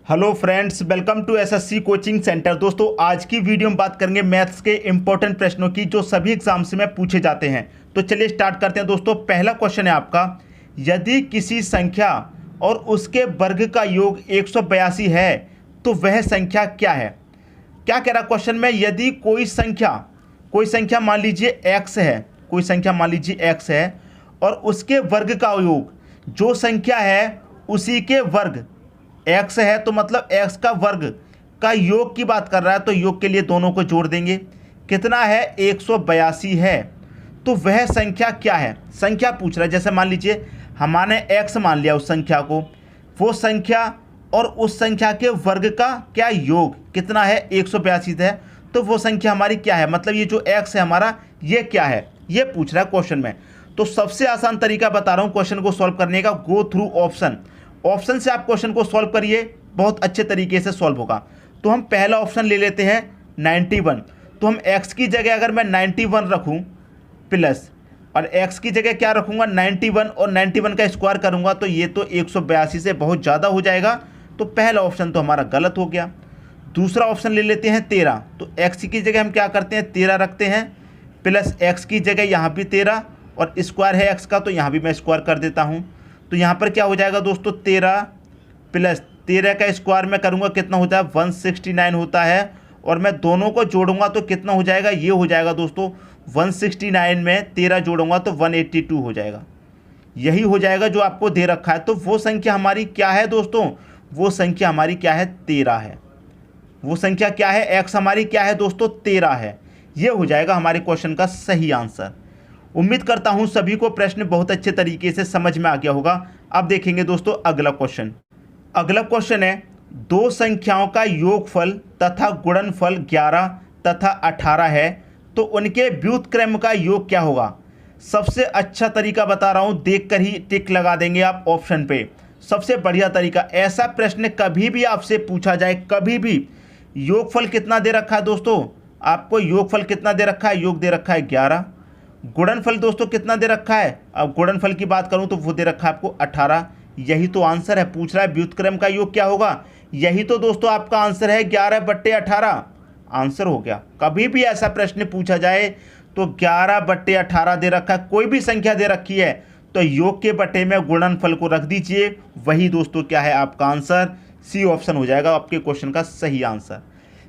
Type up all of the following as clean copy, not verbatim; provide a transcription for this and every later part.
Hello friends, welcome to SSC coaching centre. दोस्तों, आज की वीडियो में बात करेंगे मैथ्स के इंपॉर्टेंट प्रश्नों की जो सभी एग्जाम्स में पूछे जाते हैं। तो चलिए स्टार्ट करते हैं। दोस्तों, पहला क्वेश्चन है आपका, यदि किसी संख्या और उसके वर्ग का योग 182 है तो वह संख्या क्या है। क्या कह रहा क्वेश्चन में, यदि कोई संख्या मान लीजिए x है, कोई संख्या मान लीजिए x है और उसके वर्ग का योग, जो संख्या है उसी के वर्ग x है, तो मतलब x का वर्ग का योग की बात कर रहा है। तो योग के लिए दोनों को जोड़ देंगे, कितना है 182 है। तो वह संख्या क्या है, संख्या पूछ रहा है। जैसे मान लीजिए हमने x मान लिया उस संख्या को, वो संख्या और उस संख्या के वर्ग का क्या योग कितना है 182 है, तो वो संख्या हमारी क्या है, मतलब ये जो x है हमारा ये क्या है, ये पूछ रहा है क्वेश्चन में। तो सबसे आसान तरीका बता रहा हूँ क्वेश्चन को सॉल्व करने का, गो थ्रू ऑप्शन से आप क्वेश्चन को सॉल्व करिए, बहुत अच्छे तरीके से सॉल्व होगा। तो हम पहला ऑप्शन ले लेते हैं 91। तो हम x की जगह अगर मैं 91 रखूं प्लस और x की जगह क्या रखूंगा 91 और 91 का स्क्वायर करूंगा तो ये तो 182 से बहुत ज़्यादा हो जाएगा। तो पहला ऑप्शन तो हमारा गलत हो गया। दूसरा ऑप्शन ले लेते हैं 13। तो x की जगह हम क्या करते हैं 13 रखते हैं, प्लस x की जगह यहाँ भी 13 और स्क्वायर है x का तो यहाँ भी मैं स्क्वायर कर देता हूँ। तो यहाँ पर क्या हो जाएगा दोस्तों 13 प्लस 13 का स्क्वायर में करूँगा कितना होता है 169 होता है, और मैं दोनों को जोड़ूंगा तो कितना हो जाएगा, ये हो जाएगा दोस्तों 169 में 13 जोड़ूंगा तो 182 हो जाएगा। यही हो जाएगा जो आपको दे रखा है। तो वो संख्या हमारी क्या है दोस्तों, वो संख्या हमारी क्या है 13 है। वो संख्या क्या है, x हमारी क्या है दोस्तों 13 है। ये हो जाएगा हमारे क्वेश्चन का सही आंसर। उम्मीद करता हूं सभी को प्रश्न बहुत अच्छे तरीके से समझ में आ गया होगा। अब देखेंगे दोस्तों अगला क्वेश्चन। अगला क्वेश्चन है, दो संख्याओं का योगफल तथा गुणनफल 11 तथा 18 है तो उनके व्युत्क्रम का योग क्या होगा। सबसे अच्छा तरीका बता रहा हूं, देखकर ही टिक लगा देंगे आप ऑप्शन पे। सबसे बढ़िया तरीका, ऐसा प्रश्न कभी भी आपसे पूछा जाए, कभी भी, योगफल कितना दे रखा है दोस्तों, आपको योगफल कितना दे रखा है, योग दे रखा है 11। गुणनफल दोस्तों कितना दे रखा है, अब गुणनफल की बात करूं तो वो दे रखा है आपको 18। यही तो आंसर है। पूछ रहा है व्युत्क्रम का योग क्या होगा, यही तो दोस्तों आपका आंसर है 11/18। आंसर हो गया। कभी भी ऐसा प्रश्न पूछा जाए तो 11/18 दे रखा है, कोई भी संख्या दे रखी है तो योग के बटे में गुणनफल को रख दीजिए, वही दोस्तों क्या है आपका आंसर, सी ऑप्शन हो जाएगा आपके क्वेश्चन का सही आंसर।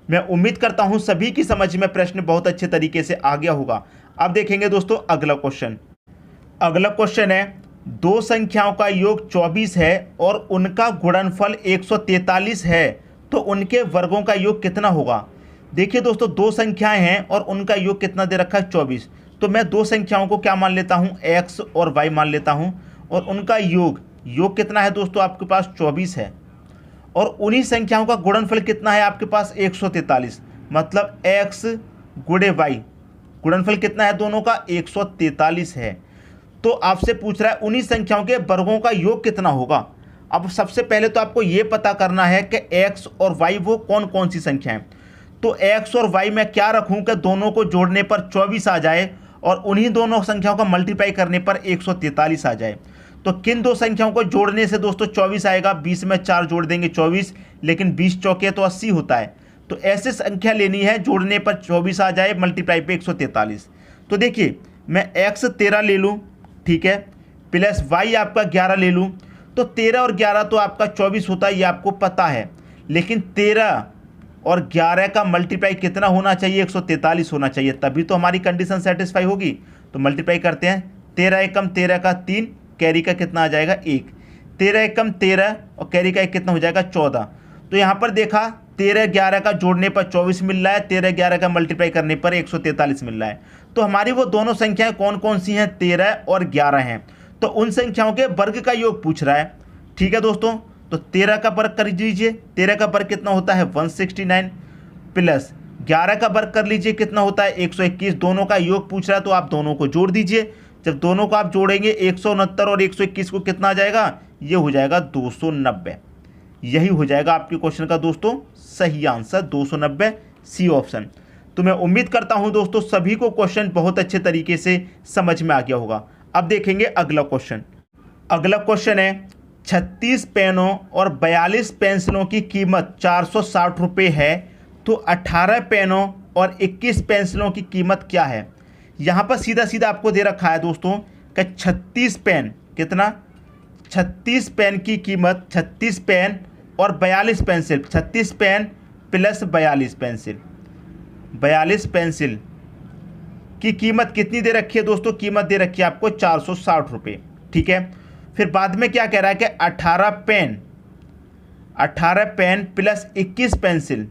मैं उम्मीद करता हूं सभी की समझ में प्रश्न बहुत अच्छे तरीके से आ गया होगा। अब देखेंगे दोस्तों अगला क्वेश्चन। अगला क्वेश्चन है, दो संख्याओं का योग 24 है और उनका गुणनफल 143 है तो उनके वर्गों का योग कितना होगा। देखिए दोस्तों, दो संख्याएं हैं और उनका योग कितना दे रखा है 24। तो मैं दो संख्याओं को क्या मान लेता हूं, x और y मान लेता हूं, और उनका योग कितना है दोस्तों आपके पास 24 है, और उन्हीं संख्याओं का गुणनफल कितना है आपके पास 143, मतलब x गुणे y, गुणनफल कितना है दोनों का 143 है। तो आपसे पूछ रहा है उन्हीं संख्याओं के वर्गों का योग कितना होगा। अब सबसे पहले तो आपको ये पता करना है कि x और y वो कौन कौन सी संख्या है। तो x और y में क्या रखूं कि दोनों को जोड़ने पर 24 आ जाए और उन्हीं दोनों संख्याओं का मल्टीप्लाई करने पर 143 आ जाए। तो किन दो संख्याओं को जोड़ने से दोस्तों 24 आएगा, 20 में 4 जोड़ देंगे 24, लेकिन 20 चौके तो 80 होता है। तो ऐसे संख्या लेनी है जोड़ने पर 24 आ जाए, मल्टीप्लाई पे 143। तो देखिए मैं x 13 ले लूँ, ठीक है, प्लस y आपका 11 ले लूँ, तो 13 और 11 तो आपका 24 होता है, ये आपको पता है। लेकिन 13 और 11 का मल्टीप्लाई कितना होना चाहिए, 143 होना चाहिए, तभी तो हमारी कंडीशन सेटिस्फाई होगी। तो मल्टीप्लाई करते हैं, 13 एकम 13 का 3, कैरी का कितना आ जाएगा 1, 13 एकम 13 और कैरी का 1 कितना हो जाएगा 14। तो यहाँ पर देखा 13-11 का जोड़ने पर 24 मिल रहा है, 13-11 का मल्टीप्लाई करने पर 143 मिल रहा है। तो हमारी वो दोनों संख्याएं कौन कौन सी हैं, 13 और 11 हैं। तो उन संख्याओं के वर्ग का योग पूछ रहा है, ठीक है दोस्तों। तो 13 का वर्ग कर लीजिए, 13 का वर्ग कितना होता है 169, प्लस 11 का वर्ग कर लीजिए कितना होता है 121। दोनों का योग पूछ रहा है तो आप दोनों को जोड़ दीजिए। जब दोनों को आप जोड़ेंगे 169 और 121 को कितना आ जाएगा, ये हो जाएगा 290। यही हो जाएगा आपके क्वेश्चन का दोस्तों सही आंसर, 290 सी ऑप्शन। तो मैं उम्मीद करता हूं दोस्तों सभी को क्वेश्चन बहुत अच्छे तरीके से समझ में आ गया होगा। अब देखेंगे अगला क्वेश्चन। अगला क्वेश्चन है, 36 पेनों और 42 पेंसिलों की कीमत 460 रुपये है, तो 18 पेनों और 21 पेंसिलों की कीमत क्या है। यहाँ पर सीधा सीधा आपको दे रखा है दोस्तों कि 36 पेन कितना, 36 पेन की कीमत, 36 पेन और 42 pencil, 36 pen plus 42 pencil, 42 pencil की कीमत कितनी दे रखी है दोस्तों, कीमत दे रखी है आपको 460 रुपये। ठीक है, फिर बाद में क्या कह रहा है कि 18 पेन प्लस 21 पेंसिल,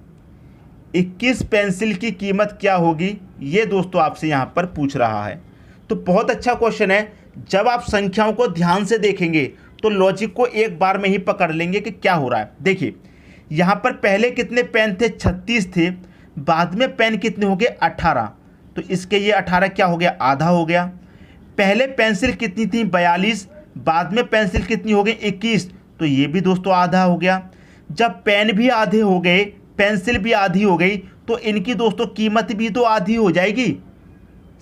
21 पेंसिल की कीमत क्या होगी, ये दोस्तों आपसे यहाँ पर पूछ रहा है। तो बहुत अच्छा क्वेश्चन है। जब आप संख्याओं को ध्यान से देखेंगे तो लॉजिक को एक बार में ही पकड़ लेंगे कि क्या हो रहा है। देखिए यहाँ पर पहले कितने पेन थे, 36 थे, बाद में पेन कितने हो गए, 18, तो इसके ये 18 क्या हो गया, आधा हो गया। पहले पेंसिल कितनी थी, 42, बाद में पेंसिल कितनी हो गई, 21, तो ये भी दोस्तों आधा हो गया। जब पेन भी आधे हो गए, पेंसिल भी आधी हो गई, तो इनकी दोस्तों कीमत भी तो आधी हो जाएगी।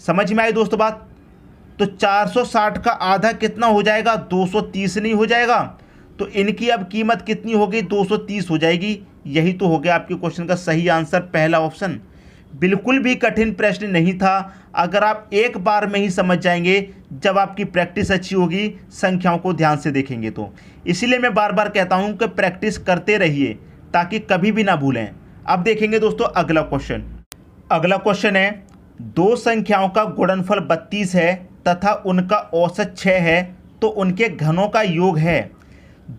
समझ में आई दोस्तों बात। तो 460 का आधा कितना हो जाएगा, 230 नहीं हो जाएगा, तो इनकी अब कीमत कितनी हो गई, 230 हो जाएगी। यही तो हो गया आपके क्वेश्चन का सही आंसर, पहला ऑप्शन। बिल्कुल भी कठिन प्रश्न नहीं था, अगर आप एक बार में ही समझ जाएंगे, जब आपकी प्रैक्टिस अच्छी होगी, संख्याओं को ध्यान से देखेंगे तो। इसीलिए मैं बार बार कहता हूं कि प्रैक्टिस करते रहिए ताकि कभी भी ना भूलें। अब देखेंगे दोस्तों अगला क्वेश्चन। अगला क्वेश्चन है, दो संख्याओं का गुणनफल 32 है तथा उनका औसत 6 है, तो उनके घनों का योग है।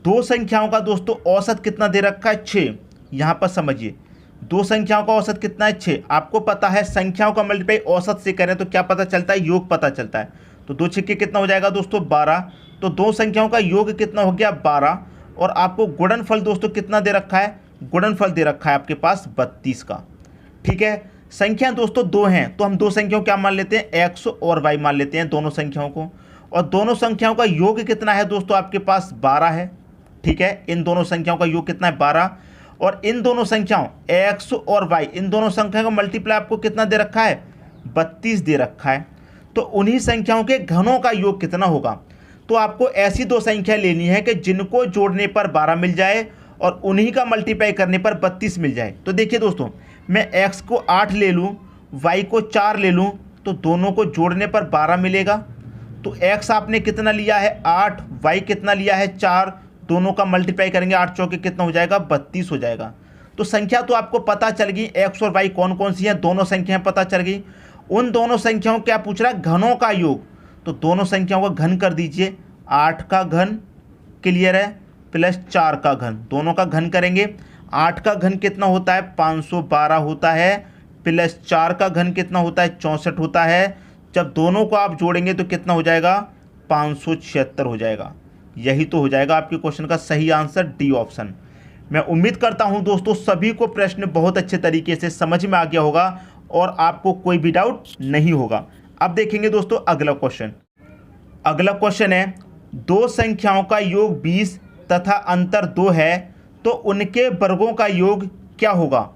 दो संख्याओं का दोस्तों औसत कितना दे रखा है, 6। यहाँ पर समझिए, दो संख्याओं का औसत कितना है, 6। आपको पता है संख्याओं का मल्टीप्लाई औसत से करें तो क्या पता चलता है, योग पता चलता है। तो 2 छक्के कितना हो जाएगा दोस्तों, 12। तो दो संख्याओं का योग कितना हो गया, 12। और आपको गुणनफल दोस्तों कितना दे रखा है, गुणनफल दे रखा है आपके पास 32 का। ठीक है, संख्या दोस्तों दो हैं, तो हम दो संख्याओं क्या मान लेते हैं, एक्स और वाई मान लेते हैं दोनों संख्याओं को। और दोनों संख्याओं का योग कितना है दोस्तों, आपके पास 12 है। ठीक है, इन दोनों संख्याओं का योग कितना है, 12। और इन दोनों संख्याओं एक्स और वाई, इन दोनों संख्याओं का मल्टीप्लाई आपको कितना दे रखा है, 32 दे रखा है। तो उन्हीं संख्याओं के घनों का योग कितना होगा। तो आपको ऐसी दो संख्या लेनी है कि जिनको जोड़ने पर 12 मिल जाए और उन्हीं का मल्टीप्लाई करने पर 32 मिल जाए। तो देखिए दोस्तों, मैं x को 8 ले लूँ, y को 4 ले लूँ, तो दोनों को जोड़ने पर 12 मिलेगा। तो x आपने कितना लिया है, 8, y कितना लिया है, 4, दोनों का मल्टीप्लाई करेंगे 8 चौके कितना हो जाएगा, 32 हो जाएगा। तो संख्या तो आपको पता चल गई, x और y कौन कौन सी हैं, दोनों संख्याएं पता चल गई। उन दोनों संख्याओं क्या पूछ रहा है, घनों का योग। तो दोनों संख्याओं का घन कर दीजिए, 8 का घन क्लियर है प्लस 4 का घन, दोनों का घन करेंगे। 8 का घन कितना होता है, 512 होता है, प्लस 4 का घन कितना होता है, 64 होता है। जब दोनों को आप जोड़ेंगे तो कितना हो जाएगा, 576 हो जाएगा। यही तो हो जाएगा आपके क्वेश्चन का सही आंसर, डी ऑप्शन। मैं उम्मीद करता हूं दोस्तों सभी को प्रश्न बहुत अच्छे तरीके से समझ में आ गया होगा और आपको कोई भी डाउट नहीं होगा। अब देखेंगे दोस्तों अगला क्वेश्चन। अगला क्वेश्चन है, दो संख्याओं का योग 20 तथा अंतर 2 है, तो उनके वर्गों का योग क्या होगा।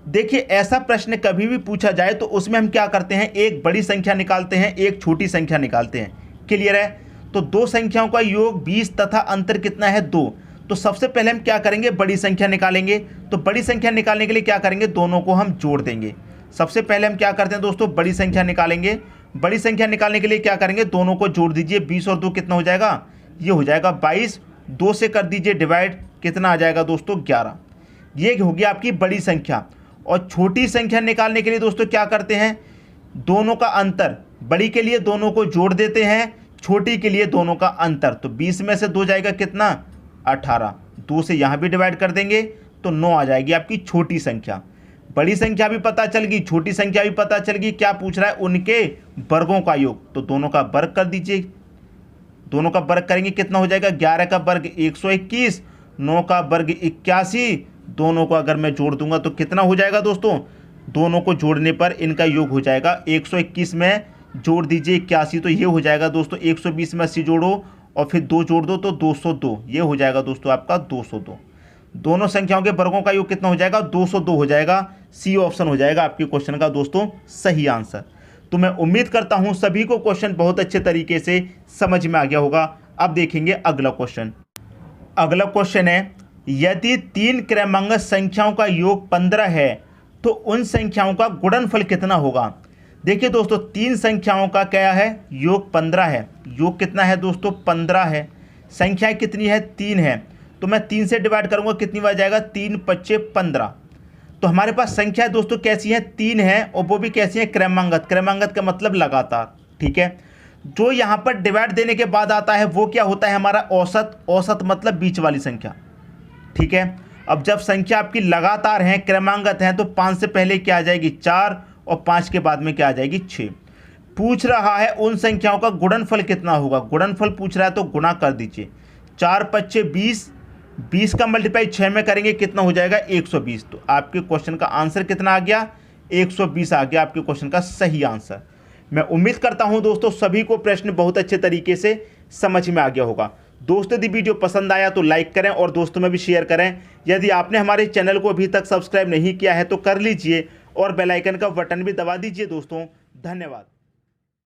देखिए ऐसा प्रश्न कभी भी पूछा जाए तो उसमें हम क्या करते हैं, एक बड़ी संख्या निकालते हैं, एक छोटी संख्या निकालते हैं। क्लियर है। तो दो संख्याओं का योग 20 तथा अंतर कितना है, 2। तो सबसे पहले हम क्या करेंगे, बड़ी संख्या निकालेंगे। तो बड़ी संख्या निकालने के लिए क्या करेंगे, दोनों को हम जोड़ देंगे। सबसे पहले हम क्या करते हैं दोस्तों, बड़ी संख्या निकालेंगे। बड़ी संख्या निकालने के लिए क्या करेंगे, दोनों को जोड़ दीजिए। 20 और 2 कितना हो जाएगा, ये हो जाएगा 22। 2 से कर दीजिए डिवाइड, कितना आ जाएगा दोस्तों, 11। ये होगी आपकी बड़ी संख्या। और छोटी संख्या निकालने के लिए दोस्तों क्या करते हैं, दोनों का अंतर, बड़ी के लिए दोनों को जोड़ देते हैं, छोटी के लिए दोनों का अंतर। तो 20 में से 2 जाएगा कितना, 18। 2 से यहाँ भी डिवाइड कर देंगे तो 9 आ जाएगी आपकी छोटी संख्या। बड़ी संख्या भी पता चल गई, छोटी संख्या भी पता चल गई। क्या पूछ रहा है, उनके वर्गों का योग। तो दोनों का वर्ग कर दीजिए। दोनों का वर्ग करेंगे कितना हो जाएगा, 11 का वर्ग 121, 9 का वर्ग 81। दोनों को अगर मैं जोड़ दूंगा तो कितना हो जाएगा दोस्तों, दोनों को जोड़ने पर इनका योग हो जाएगा 121 में जोड़ दीजिए 81, तो ये हो जाएगा दोस्तों 120 में 80 जोड़ो और फिर 2 जोड़ दो तो 202। ये हो जाएगा दोस्तों आपका 202। दोनों संख्याओं के वर्गों का योग कितना हो जाएगा, 202 हो जाएगा। सी ऑप्शन हो जाएगा आपके क्वेश्चन का दोस्तों सही आंसर। तो मैं उम्मीद करता हूं सभी को क्वेश्चन बहुत अच्छे तरीके से समझ में आ गया होगा। अब देखेंगे अगला क्वेश्चन। अगला क्वेश्चन है, यदि 3 क्रमांकित संख्याओं का योग 15 है तो उन संख्याओं का गुणनफल कितना होगा। देखिए दोस्तों, 3 संख्याओं का क्या है, योग 15 है। योग कितना है दोस्तों, 15 है। संख्याएं कितनी है, 3 है। तो मैं 3 से डिवाइड करूंगा, कितनी बार जाएगा, 3 पच्चे 15। तो हमारे पास संख्या दोस्तों कैसी है, 3 है, और वो भी कैसी है, क्रमांगत। क्रमांगत का मतलब लगातार, ठीक है। जो यहाँ पर डिवाइड देने के बाद आता है वो क्या होता है, हमारा औसत। औसत मतलब बीच वाली संख्या, ठीक है। अब जब संख्या आपकी लगातार है, क्रमांगत है, तो 5 से पहले क्या आ जाएगी, 4, और 5 के बाद में क्या आ जाएगी, 6। पूछ रहा है उन संख्याओं का गुणनफल कितना होगा। गुणनफल पूछ रहा है तो गुणा कर दीजिए। 4 पच्चे 20, 20 का मल्टीप्लाई 6 में करेंगे, कितना हो जाएगा, 120। तो आपके क्वेश्चन का आंसर कितना आ गया, 120 आ गया आपके क्वेश्चन का सही आंसर। मैं उम्मीद करता हूं दोस्तों सभी को प्रश्न बहुत अच्छे तरीके से समझ में आ गया होगा। दोस्तों यदि वीडियो पसंद आया तो लाइक करें और दोस्तों में भी शेयर करें। यदि आपने हमारे चैनल को अभी तक सब्सक्राइब नहीं किया है तो कर लीजिए और बेल आइकन का बटन भी दबा दीजिए दोस्तों। धन्यवाद।